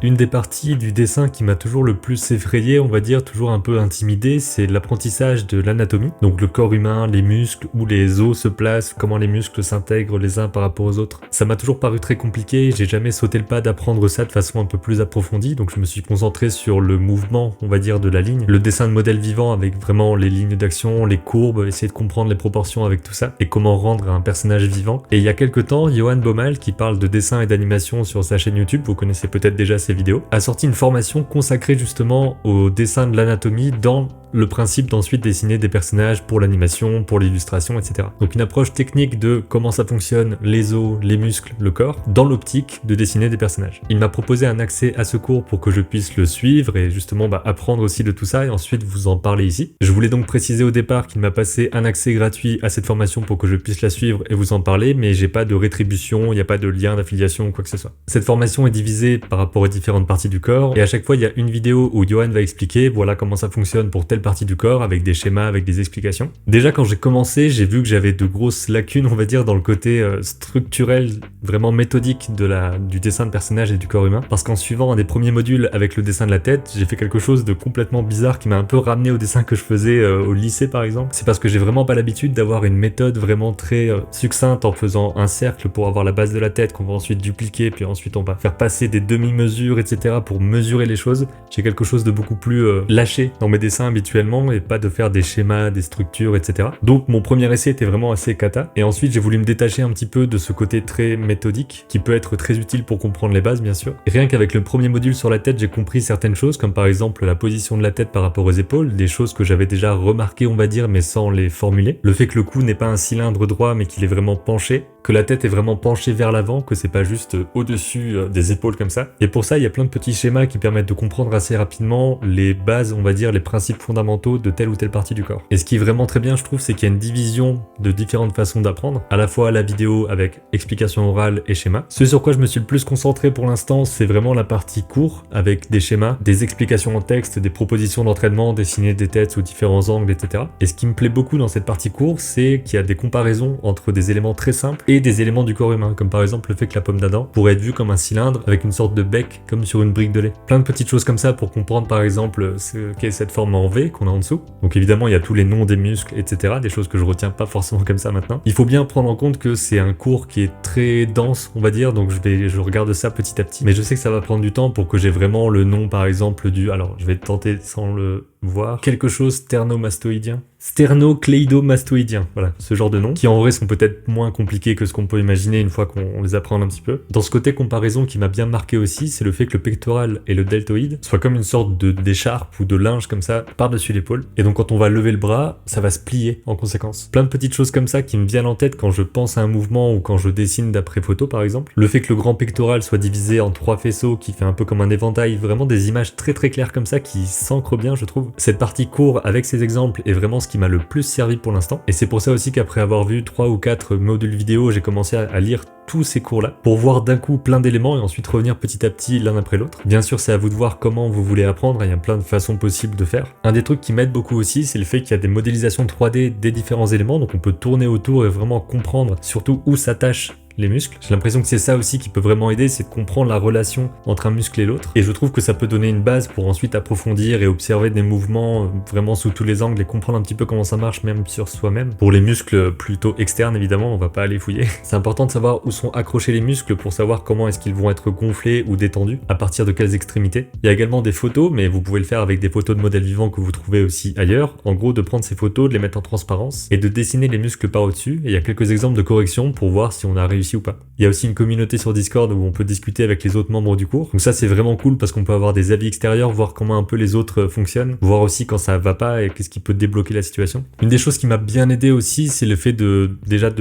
Une des parties du dessin qui m'a toujours le plus effrayé, on va dire, toujours un peu intimidé, c'est l'apprentissage de l'anatomie. Donc le corps humain, les muscles, où les os se placent, comment les muscles s'intègrent les uns par rapport aux autres. Ça m'a toujours paru très compliqué, j'ai jamais sauté le pas d'apprendre ça de façon un peu plus approfondie, donc je me suis concentré sur le mouvement, on va dire, de la ligne, le dessin de modèles vivants avec vraiment les lignes d'action, les courbes, essayer de comprendre les proportions avec tout ça, et comment rendre un personnage vivant. Et il y a quelques temps, Johan Baumal, qui parle de dessin et d'animation sur sa chaîne YouTube, vous connaissez peut-être déjà ses vidéos, a sorti une formation consacrée justement au dessin de l'anatomie dans le principe d'ensuite dessiner des personnages pour l'animation, pour l'illustration, etc. Donc une approche technique de comment ça fonctionne, les os, les muscles, le corps, dans l'optique de dessiner des personnages. Il m'a proposé un accès à ce cours pour que je puisse le suivre et justement apprendre aussi de tout ça et ensuite vous en parler ici. Je voulais donc préciser au départ qu'il m'a passé un accès gratuit à cette formation pour que je puisse la suivre et vous en parler, mais j'ai pas de rétribution, il n'y a pas de lien d'affiliation ou quoi que ce soit. Cette formation est divisée par rapport aux différentes parties du corps et à chaque fois il y a une vidéo où Johan va expliquer voilà comment ça fonctionne pour telle partie du corps avec des schémas, avec des explications. Déjà quand j'ai commencé, j'ai vu que j'avais de grosses lacunes, on va dire, dans le côté structurel, vraiment méthodique du dessin de personnage et du corps humain, parce qu'en suivant un des premiers modules avec le dessin de la tête, j'ai fait quelque chose de complètement bizarre qui m'a un peu ramené au dessin que je faisais au lycée par exemple. C'est parce que j'ai vraiment pas l'habitude d'avoir une méthode vraiment très succincte en faisant un cercle pour avoir la base de la tête qu'on va ensuite dupliquer, puis ensuite on va faire passer des demi-mesures, etc. pour mesurer les choses. J'ai quelque chose de beaucoup plus lâché dans mes dessins habituellement et pas de faire des schémas, des structures, etc. Donc mon premier essai était vraiment assez cata et ensuite j'ai voulu me détacher un petit peu de ce côté très méthodique qui peut être très utile pour comprendre les bases bien sûr. Et rien qu'avec le premier module sur la tête, j'ai compris certaines choses comme par exemple la position de la tête par rapport aux épaules, des choses que j'avais déjà remarquées on va dire mais sans les formuler. Le fait que le cou n'est pas un cylindre droit mais qu'il est vraiment penché, que la tête est vraiment penchée vers l'avant, que c'est pas juste au-dessus des épaules comme ça. Et pour ça, il y a plein de petits schémas qui permettent de comprendre assez rapidement les bases, on va dire, les principes fondamentaux de telle ou telle partie du corps. Et ce qui est vraiment très bien, je trouve, c'est qu'il y a une division de différentes façons d'apprendre, à la fois la vidéo avec explication orale et schéma. Ce sur quoi je me suis le plus concentré pour l'instant, c'est vraiment la partie cours, avec des schémas, des explications en texte, des propositions d'entraînement, dessiner des têtes sous différents angles, etc. Et ce qui me plaît beaucoup dans cette partie cours, c'est qu'il y a des comparaisons entre des éléments très simples et des éléments du corps humain, comme par exemple le fait que la pomme d'Adam pourrait être vue comme un cylindre avec une sorte de bec comme sur une brique de lait. Plein de petites choses comme ça pour comprendre par exemple ce qu'est cette forme en V qu'on a en dessous. Donc évidemment il y a tous les noms des muscles, etc. Des choses que je retiens pas forcément comme ça maintenant. Il faut bien prendre en compte que c'est un cours qui est très dense, on va dire, donc je regarde ça petit à petit. Mais je sais que ça va prendre du temps pour que j'ai vraiment le nom par exemple alors je vais tenter sans le voir, quelque chose sternomastoïdien. Sternocleidomastoïdien, voilà, ce genre de noms, qui en vrai sont peut-être moins compliqués que ce qu'on peut imaginer une fois qu'on les apprend un petit peu. Dans ce côté comparaison qui m'a bien marqué aussi, c'est le fait que le pectoral et le deltoïde soient comme une sorte d'écharpe ou de linge comme ça par-dessus l'épaule. Et donc quand on va lever le bras, ça va se plier en conséquence. Plein de petites choses comme ça qui me viennent en tête quand je pense à un mouvement ou quand je dessine d'après photo par exemple. Le fait que le grand pectoral soit divisé en 3 faisceaux qui fait un peu comme un éventail, vraiment des images très très claires comme ça qui s'ancrent bien je trouve. Cette partie court avec ces exemples est vraiment ce qui m'a le plus servi pour l'instant. Et c'est pour ça aussi qu'après avoir vu 3 ou 4 modules vidéo, j'ai commencé à lire tous ces cours-là pour voir d'un coup plein d'éléments et ensuite revenir petit à petit l'un après l'autre. Bien sûr, c'est à vous de voir comment vous voulez apprendre, il y a plein de façons possibles de faire. Un des trucs qui m'aide beaucoup aussi, c'est le fait qu'il y a des modélisations 3D des différents éléments, donc on peut tourner autour et vraiment comprendre surtout où s'attachent les muscles. J'ai l'impression que c'est ça aussi qui peut vraiment aider, c'est de comprendre la relation entre un muscle et l'autre. Et je trouve que ça peut donner une base pour ensuite approfondir et observer des mouvements vraiment sous tous les angles et comprendre un petit peu comment ça marche même sur soi-même. Pour les muscles plutôt externes évidemment, on va pas aller fouiller. C'est important de savoir où sont accrochés les muscles pour savoir comment est-ce qu'ils vont être gonflés ou détendus, à partir de quelles extrémités. Il y a également des photos, mais vous pouvez le faire avec des photos de modèles vivants que vous trouvez aussi ailleurs. En gros, de prendre ces photos, de les mettre en transparence et de dessiner les muscles par au-dessus. Et il y a quelques exemples de correction pour voir si on a réussi ou pas. Il y a aussi une communauté sur Discord où on peut discuter avec les autres membres du cours. Donc ça c'est vraiment cool parce qu'on peut avoir des avis extérieurs, voir comment un peu les autres fonctionnent, voir aussi quand ça va pas et qu'est-ce qui peut débloquer la situation. Une des choses qui m'a bien aidé aussi, c'est le fait de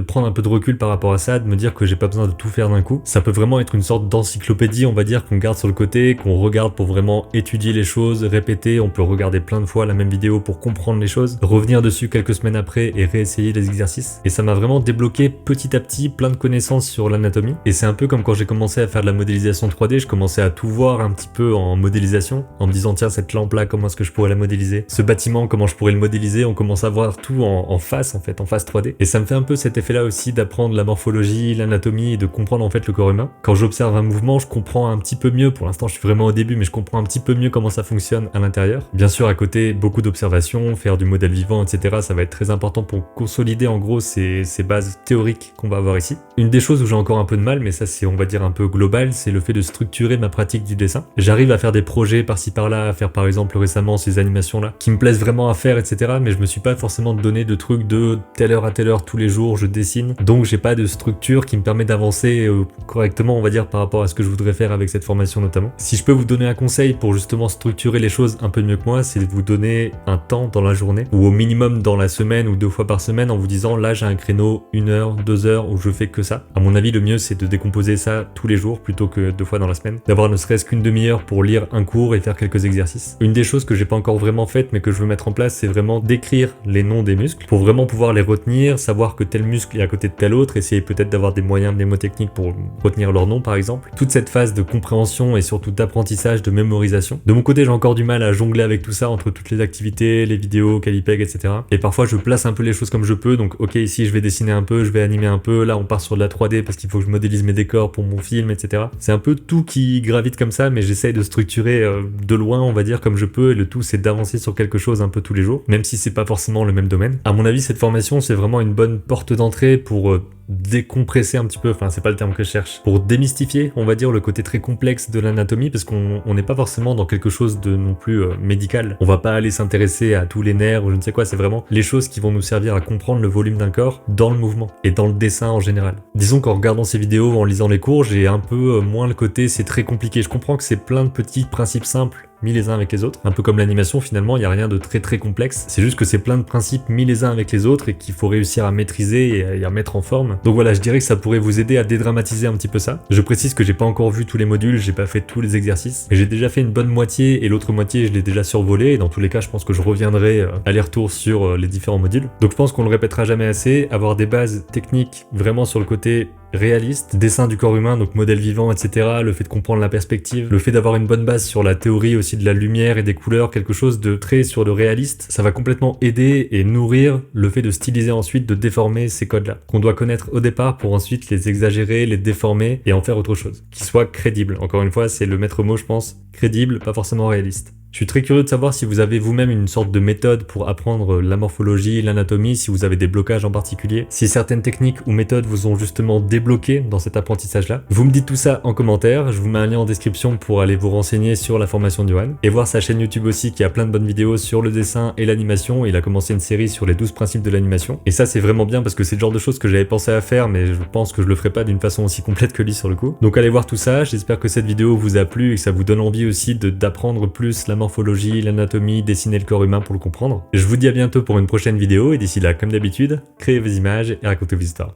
prendre un peu de recul par rapport à ça, de me dire que j'ai pas besoin de tout faire d'un coup. Ça peut vraiment être une sorte d'encyclopédie, on va dire, qu'on garde sur le côté, qu'on regarde pour vraiment étudier les choses, répéter. On peut regarder plein de fois la même vidéo pour comprendre les choses, revenir dessus quelques semaines après et réessayer les exercices. Et ça m'a vraiment débloqué petit à petit plein de connaissances connaissances sur l'anatomie. Et c'est un peu comme quand j'ai commencé à faire de la modélisation 3D, je commençais à tout voir un petit peu en modélisation, en me disant tiens cette lampe là, comment est-ce que je pourrais la modéliser? Ce bâtiment, comment je pourrais le modéliser? On commence à voir tout en face en fait, en face 3D. Et ça me fait un peu cet effet là aussi d'apprendre la morphologie, l'anatomie et de comprendre en fait le corps humain. Quand j'observe un mouvement, je comprends un petit peu mieux, pour l'instant je suis vraiment au début, mais je comprends un petit peu mieux comment ça fonctionne à l'intérieur. Bien sûr à côté, beaucoup d'observations, faire du modèle vivant, etc. Ça va être très important pour consolider en gros ces bases théoriques qu'on va avoir ici. Une des choses où j'ai encore un peu de mal, mais ça c'est on va dire un peu global, c'est le fait de structurer ma pratique du dessin. J'arrive à faire des projets par-ci par-là, à faire par exemple récemment ces animations là, qui me plaisent vraiment à faire, etc. Mais je me suis pas forcément donné de trucs de telle heure à telle heure tous les jours je dessine, donc j'ai pas de structure qui me permet d'avancer correctement on va dire par rapport à ce que je voudrais faire avec cette formation notamment. Si je peux vous donner un conseil pour justement structurer les choses un peu mieux que moi, c'est de vous donner un temps dans la journée, ou au minimum dans la semaine ou 2 fois par semaine en vous disant là j'ai un créneau 1 heure, 2 heures où je fais que ça. À mon avis le mieux c'est de décomposer ça tous les jours plutôt que 2 fois dans la semaine, d'avoir ne serait-ce qu'une demi-heure pour lire un cours et faire quelques exercices. Une des choses que j'ai pas encore vraiment faites mais que je veux mettre en place, c'est vraiment d'écrire les noms des muscles pour vraiment pouvoir les retenir, savoir que tel muscle est à côté de tel autre, essayer peut-être d'avoir des moyens mnémotechniques pour retenir leur nom par exemple. Toute cette phase de compréhension et surtout d'apprentissage, de mémorisation. De mon côté j'ai encore du mal à jongler avec tout ça entre toutes les activités, les vidéos, Calipeg, etc. Et parfois je place un peu les choses comme je peux, donc ok ici je vais dessiner un peu, je vais animer un peu, là on part sur de la 3D parce qu'il faut que je modélise mes décors pour mon film, etc. C'est un peu tout qui gravite comme ça, mais j'essaye de structurer de loin on va dire comme je peux, et le tout c'est d'avancer sur quelque chose un peu tous les jours, même si c'est pas forcément le même domaine. À mon avis cette formation c'est vraiment une bonne porte d'entrée pour décompresser un petit peu, enfin c'est pas le terme que je cherche, pour démystifier on va dire le côté très complexe de l'anatomie, parce qu'on n'est pas forcément dans quelque chose de non plus médical. On va pas aller s'intéresser à tous les nerfs ou je ne sais quoi, c'est vraiment les choses qui vont nous servir à comprendre le volume d'un corps dans le mouvement et dans le dessin en général. Disons qu'en regardant ces vidéos, en lisant les cours, j'ai un peu moins le côté c'est très compliqué. Je comprends que c'est plein de petits principes simples mis les uns avec les autres. Un peu comme l'animation finalement, il n'y a rien de très très complexe. C'est juste que c'est plein de principes mis les uns avec les autres et qu'il faut réussir à maîtriser et à mettre en forme. Donc voilà, je dirais que ça pourrait vous aider à dédramatiser un petit peu ça. Je précise que j'ai pas encore vu tous les modules, j'ai pas fait tous les exercices, mais j'ai déjà fait une bonne moitié et l'autre moitié je l'ai déjà survolé, et dans tous les cas je pense que je reviendrai aller-retour sur les différents modules. Donc je pense qu'on le répétera jamais assez, avoir des bases techniques vraiment sur le côté réaliste, dessin du corps humain, donc modèle vivant, etc., le fait de comprendre la perspective, le fait d'avoir une bonne base sur la théorie aussi de la lumière et des couleurs, quelque chose de très sur le réaliste, ça va complètement aider et nourrir le fait de styliser ensuite, de déformer ces codes-là, qu'on doit connaître au départ pour ensuite les exagérer, les déformer et en faire autre chose, qui soit crédible. Encore une fois, c'est le maître mot, je pense, crédible, pas forcément réaliste. Je suis très curieux de savoir si vous avez vous-même une sorte de méthode pour apprendre la morphologie, l'anatomie, si vous avez des blocages en particulier, si certaines techniques ou méthodes vous ont justement débloqué dans cet apprentissage-là. Vous me dites tout ça en commentaire, je vous mets un lien en description pour aller vous renseigner sur la formation d'Yoann, et voir sa chaîne YouTube aussi qui a plein de bonnes vidéos sur le dessin et l'animation. Il a commencé une série sur les 12 principes de l'animation, et ça c'est vraiment bien parce que c'est le genre de choses que j'avais pensé à faire, mais je pense que je le ferai pas d'une façon aussi complète que lui sur le coup. Donc allez voir tout ça, j'espère que cette vidéo vous a plu et que ça vous donne envie aussi d'apprendre plus la morphologie, l'anatomie, dessiner le corps humain pour le comprendre. Je vous dis à bientôt pour une prochaine vidéo, et d'ici là, comme d'habitude, créez vos images et racontez vos histoires.